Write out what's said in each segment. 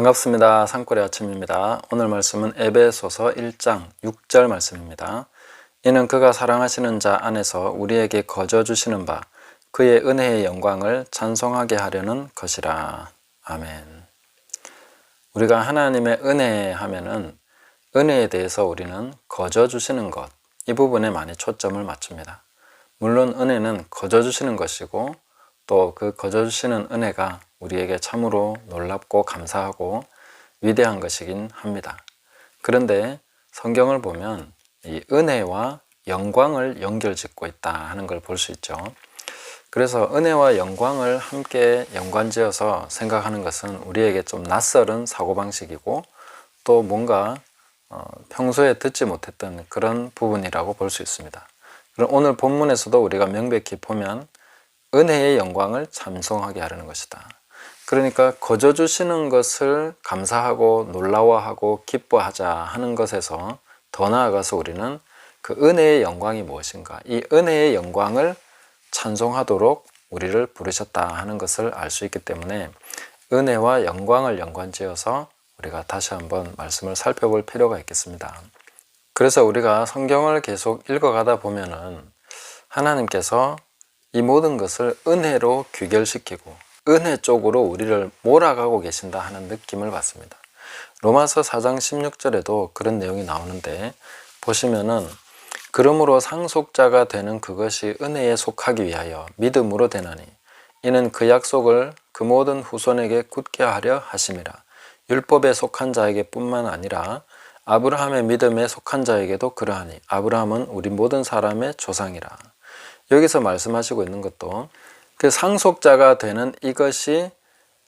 반갑습니다. 산골의 아침입니다. 오늘 말씀은 에베소서 1장 6절 말씀입니다. 이는 그가 사랑하시는 자 안에서 우리에게 거저 주시는 바 그의 은혜의 영광을 찬송하게 하려는 것이라. 아멘. 우리가 하나님의 은혜 하면은 은혜에 대해서 우리는 거저 주시는 것, 이 부분에 많이 초점을 맞춥니다. 물론 은혜는 거저 주시는 것이고 또 그 거저 주시는 은혜가 우리에게 참으로 놀랍고 감사하고 위대한 것이긴 합니다. 그런데 성경을 보면 이 은혜와 영광을 연결짓고 있다 하는 걸 볼 수 있죠. 그래서 은혜와 영광을 함께 연관지어서 생각하는 것은 우리에게 좀 낯설은 사고방식이고 또 뭔가 평소에 듣지 못했던 그런 부분이라고 볼 수 있습니다. 그럼 오늘 본문에서도 우리가 명백히 보면 은혜의 영광을 찬송하게 하려는 것이다. 그러니까 거저 주시는 것을 감사하고 놀라워하고 기뻐하자 하는 것에서 더 나아가서 우리는 그 은혜의 영광이 무엇인가, 이 은혜의 영광을 찬송하도록 우리를 부르셨다 하는 것을 알 수 있기 때문에 은혜와 영광을 연관지어서 우리가 다시 한번 말씀을 살펴볼 필요가 있겠습니다. 그래서 우리가 성경을 계속 읽어가다 보면은 하나님께서 이 모든 것을 은혜로 귀결시키고 은혜 쪽으로 우리를 몰아가고 계신다 하는 느낌을 받습니다. 로마서 4장 16절에도 그런 내용이 나오는데 보시면은 그러므로 상속자가 되는 그것이 은혜에 속하기 위하여 믿음으로 되나니 이는 그 약속을 그 모든 후손에게 굳게 하려 하심이라. 율법에 속한 자에게 뿐만 아니라 아브라함의 믿음에 속한 자에게도 그러하니 아브라함은 우리 모든 사람의 조상이라. 여기서 말씀하시고 있는 것도 그 상속자가 되는 이것이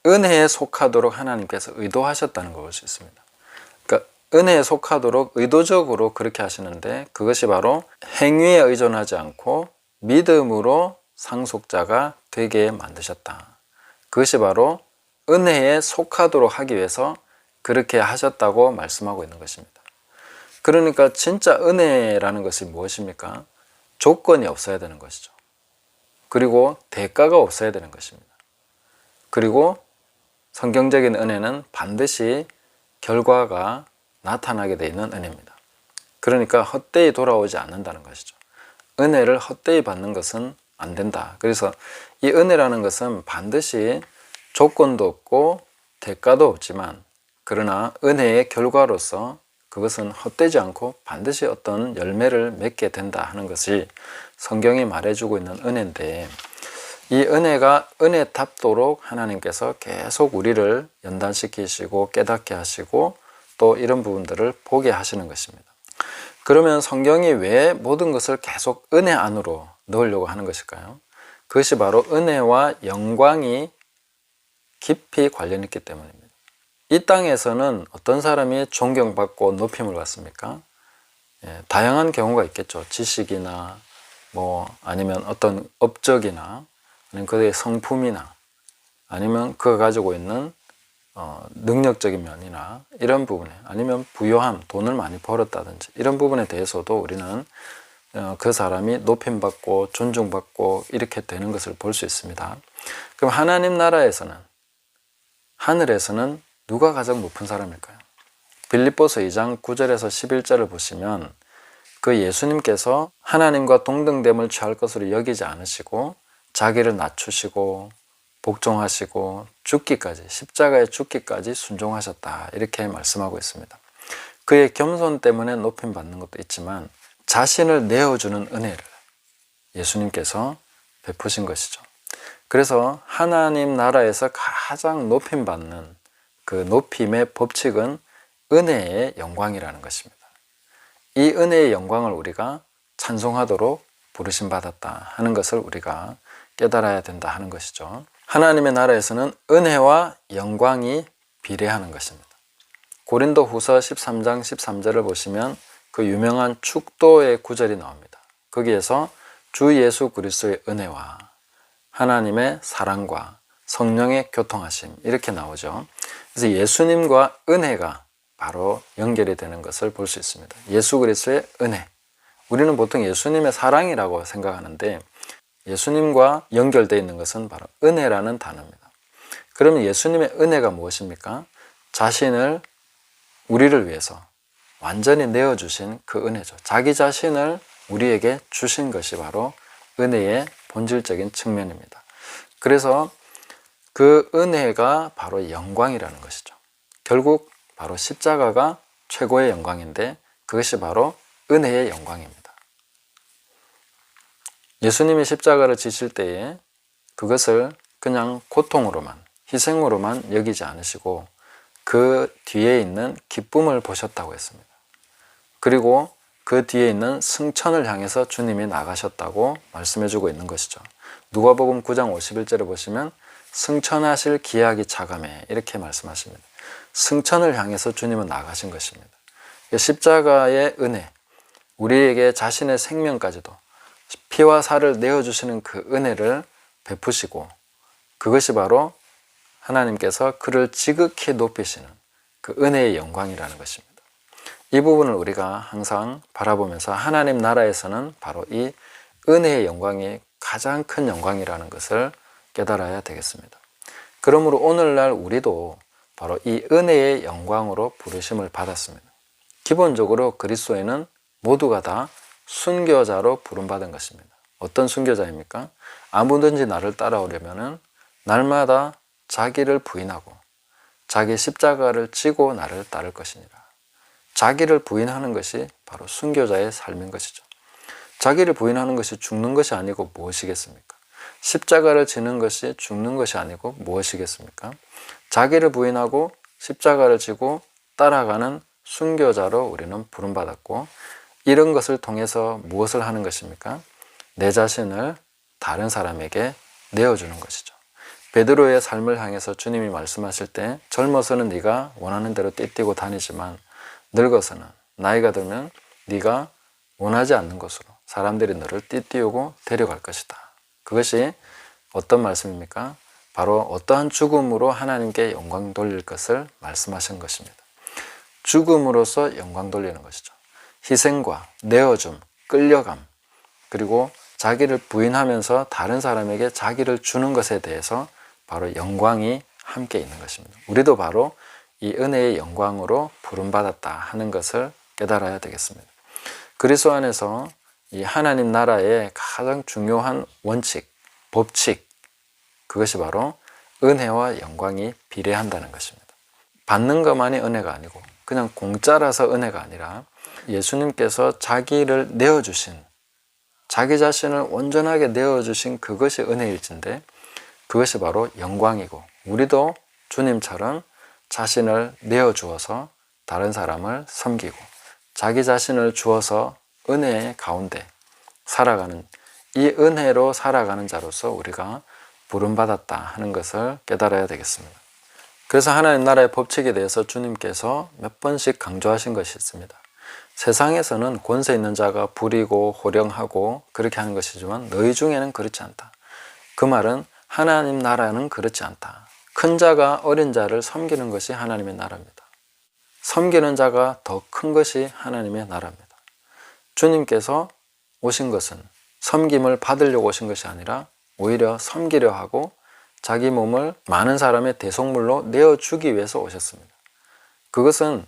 은혜에 속하도록 하나님께서 의도하셨다는 걸 볼 수 있습니다. 그러니까 은혜에 속하도록 의도적으로 그렇게 하시는데 그것이 바로 행위에 의존하지 않고 믿음으로 상속자가 되게 만드셨다. 그것이 바로 은혜에 속하도록 하기 위해서 그렇게 하셨다고 말씀하고 있는 것입니다. 그러니까 진짜 은혜라는 것이 무엇입니까? 조건이 없어야 되는 것이죠. 그리고 대가가 없어야 되는 것입니다. 그리고 성경적인 은혜는 반드시 결과가 나타나게 되어 있는 은혜입니다. 그러니까 헛되이 돌아오지 않는다는 것이죠. 은혜를 헛되이 받는 것은 안 된다. 그래서 이 은혜라는 것은 반드시 조건도 없고 대가도 없지만 그러나 은혜의 결과로서 그것은 헛되지 않고 반드시 어떤 열매를 맺게 된다 하는 것이 성경이 말해주고 있는 은혜인데 이 은혜가 은혜답도록 하나님께서 계속 우리를 연단시키시고 깨닫게 하시고 또 이런 부분들을 보게 하시는 것입니다. 그러면 성경이 왜 모든 것을 계속 은혜 안으로 넣으려고 하는 것일까요? 그것이 바로 은혜와 영광이 깊이 관련있기 때문입니다. 이 땅에서는 어떤 사람이 존경받고 높임을 받습니까? 다양한 경우가 있겠죠. 지식이나 아니면 어떤 업적이나 아니면 그의 성품이나 아니면 그가 가지고 있는 능력적인 면이나 이런 부분에 아니면 부유함, 돈을 많이 벌었다든지 이런 부분에 대해서도 우리는 그 사람이 높임받고 존중받고 이렇게 되는 것을 볼 수 있습니다. 그럼 하나님 나라에서는 하늘에서는 누가 가장 높은 사람일까요? 빌립보서 2장 9절에서 11절을 보시면 그 예수님께서 하나님과 동등됨을 취할 것으로 여기지 않으시고 자기를 낮추시고 복종하시고 죽기까지 십자가에 죽기까지 순종하셨다 이렇게 말씀하고 있습니다. 그의 겸손 때문에 높임받는 것도 있지만 자신을 내어주는 은혜를 예수님께서 베푸신 것이죠. 그래서 하나님 나라에서 가장 높임받는 그 높임의 법칙은 은혜의 영광이라는 것입니다. 이 은혜의 영광을 우리가 찬송하도록 부르심받았다 하는 것을 우리가 깨달아야 된다 하는 것이죠. 하나님의 나라에서는 은혜와 영광이 비례하는 것입니다. 고린도 후서 13장 13절을 보시면 그 유명한 축도의 구절이 나옵니다. 거기에서 주 예수 그리스도의 은혜와 하나님의 사랑과 성령의 교통하심 이렇게 나오죠. 그래서 예수님과 은혜가 바로 연결이 되는 것을 볼 수 있습니다. 예수 그리스도의 은혜. 우리는 보통 예수님의 사랑이라고 생각하는데 예수님과 연결되어 있는 것은 바로 은혜라는 단어입니다. 그러면 예수님의 은혜가 무엇입니까? 자신을 우리를 위해서 완전히 내어주신 그 은혜죠. 자기 자신을 우리에게 주신 것이 바로 은혜의 본질적인 측면입니다. 그래서 그 은혜가 바로 영광이라는 것이죠. 결국 바로 십자가가 최고의 영광인데 그것이 바로 은혜의 영광입니다. 예수님이 십자가를 지실 때에 그것을 그냥 고통으로만, 희생으로만 여기지 않으시고 그 뒤에 있는 기쁨을 보셨다고 했습니다. 그리고 그 뒤에 있는 승천을 향해서 주님이 나가셨다고 말씀해주고 있는 것이죠. 누가복음 9장 51절을 보시면 승천하실 기약이 차감해 이렇게 말씀하십니다. 승천을 향해서 주님은 나가신 것입니다. 십자가의 은혜, 우리에게 자신의 생명까지도 피와 살을 내어주시는 그 은혜를 베푸시고 그것이 바로 하나님께서 그를 지극히 높이시는 그 은혜의 영광이라는 것입니다. 이 부분을 우리가 항상 바라보면서 하나님 나라에서는 바로 이 은혜의 영광이 가장 큰 영광이라는 것을 깨달아야 되겠습니다. 그러므로 오늘날 우리도 바로 이 은혜의 영광으로 부르심을 받았습니다. 기본적으로 그리스도인은 모두가 다 순교자로 부름받은 것입니다. 어떤 순교자입니까? 아무든지 나를 따라오려면 날마다 자기를 부인하고 자기 십자가를 지고 나를 따를 것이니라. 자기를 부인하는 것이 바로 순교자의 삶인 것이죠. 자기를 부인하는 것이 죽는 것이 아니고 무엇이겠습니까? 십자가를 지는 것이 죽는 것이 아니고 무엇이겠습니까? 자기를 부인하고 십자가를 지고 따라가는 순교자로 우리는 부름받았고 이런 것을 통해서 무엇을 하는 것입니까? 내 자신을 다른 사람에게 내어주는 것이죠. 베드로의 삶을 향해서 주님이 말씀하실 때 젊어서는 네가 원하는 대로 띠뛰고 다니지만 늙어서는 나이가 들면 네가 원하지 않는 곳으로 사람들이 너를 띠띠우고 데려갈 것이다. 그것이 어떤 말씀입니까? 바로 어떠한 죽음으로 하나님께 영광 돌릴 것을 말씀하신 것입니다. 죽음으로써 영광 돌리는 것이죠. 희생과 내어줌, 끌려감, 그리고 자기를 부인하면서 다른 사람에게 자기를 주는 것에 대해서 바로 영광이 함께 있는 것입니다. 우리도 바로 이 은혜의 영광으로 부름받았다 하는 것을 깨달아야 되겠습니다. 그리스도 안에서 이 하나님 나라의 가장 중요한 원칙, 법칙, 그것이 바로 은혜와 영광이 비례한다는 것입니다. 받는 것만이 은혜가 아니고 그냥 공짜라서 은혜가 아니라 예수님께서 자기를 내어주신, 자기 자신을 온전하게 내어주신 그것이 은혜일진데 그것이 바로 영광이고 우리도 주님처럼 자신을 내어주어서 다른 사람을 섬기고 자기 자신을 주어서 은혜의 가운데 살아가는, 이 은혜로 살아가는 자로서 우리가 부름받았다 하는 것을 깨달아야 되겠습니다. 그래서 하나님 나라의 법칙에 대해서 주님께서 몇 번씩 강조하신 것이 있습니다. 세상에서는 권세 있는 자가 부리고 호령하고 그렇게 하는 것이지만 너희 중에는 그렇지 않다. 그 말은 하나님 나라는 그렇지 않다. 큰 자가 어린 자를 섬기는 것이 하나님의 나라입니다. 섬기는 자가 더 큰 것이 하나님의 나라입니다. 주님께서 오신 것은 섬김을 받으려고 오신 것이 아니라 오히려 섬기려 하고 자기 몸을 많은 사람의 대속물로 내어주기 위해서 오셨습니다. 그것은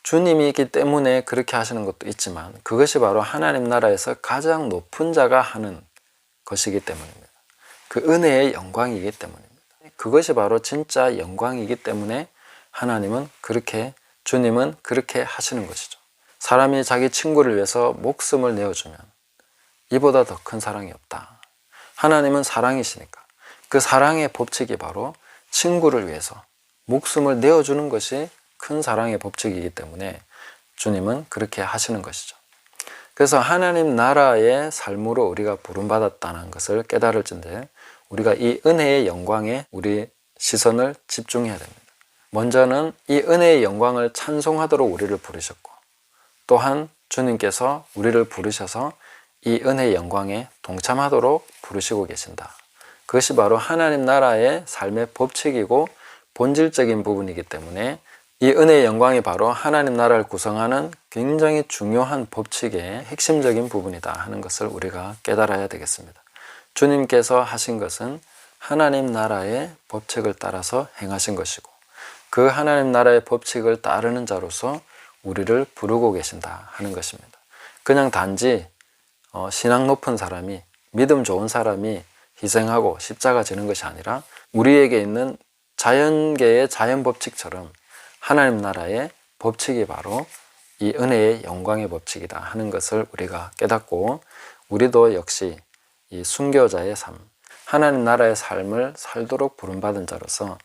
주님이 있기 때문에 그렇게 하시는 것도 있지만 그것이 바로 하나님 나라에서 가장 높은 자가 하는 것이기 때문입니다. 그 은혜의 영광이기 때문입니다. 그것이 바로 진짜 영광이기 때문에 하나님은 그렇게, 주님은 그렇게 하시는 것이죠. 사람이 자기 친구를 위해서 목숨을 내어주면 이보다 더 큰 사랑이 없다. 하나님은 사랑이시니까 그 사랑의 법칙이 바로 친구를 위해서 목숨을 내어주는 것이 큰 사랑의 법칙이기 때문에 주님은 그렇게 하시는 것이죠. 그래서 하나님 나라의 삶으로 우리가 부름받았다는 것을 깨달을진데 우리가 이 은혜의 영광에 우리 시선을 집중해야 됩니다. 먼저는 이 은혜의 영광을 찬송하도록 우리를 부르셨고 또한 주님께서 우리를 부르셔서 이 은혜의 영광에 동참하도록 부르시고 계신다. 그것이 바로 하나님 나라의 삶의 법칙이고 본질적인 부분이기 때문에 이 은혜의 영광이 바로 하나님 나라를 구성하는 굉장히 중요한 법칙의 핵심적인 부분이다 하는 것을 우리가 깨달아야 되겠습니다. 주님께서 하신 것은 하나님 나라의 법칙을 따라서 행하신 것이고 그 하나님 나라의 법칙을 따르는 자로서 우리를 부르고 계신다 하는 것입니다. 그냥 단지 신앙 높은 사람이, 믿음 좋은 사람이 희생하고 십자가 지는 것이 아니라 우리에게 있는 자연계의 자연 법칙처럼 하나님 나라의 법칙이 바로 이 은혜의 영광의 법칙이다 하는 것을 우리가 깨닫고, 우리도 역시 이 순교자의 삶, 하나님 나라의 삶을 살도록 부름받은 자로서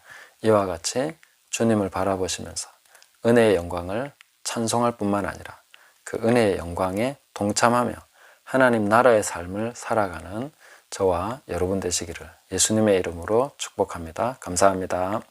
이와 같이 주님을 바라보시면서 은혜의 영광을 찬송할 뿐만 아니라 그 은혜의 영광에 동참하며 하나님 나라의 삶을 살아가는 저와 여러분 되시기를 예수님의 이름으로 축복합니다. 감사합니다.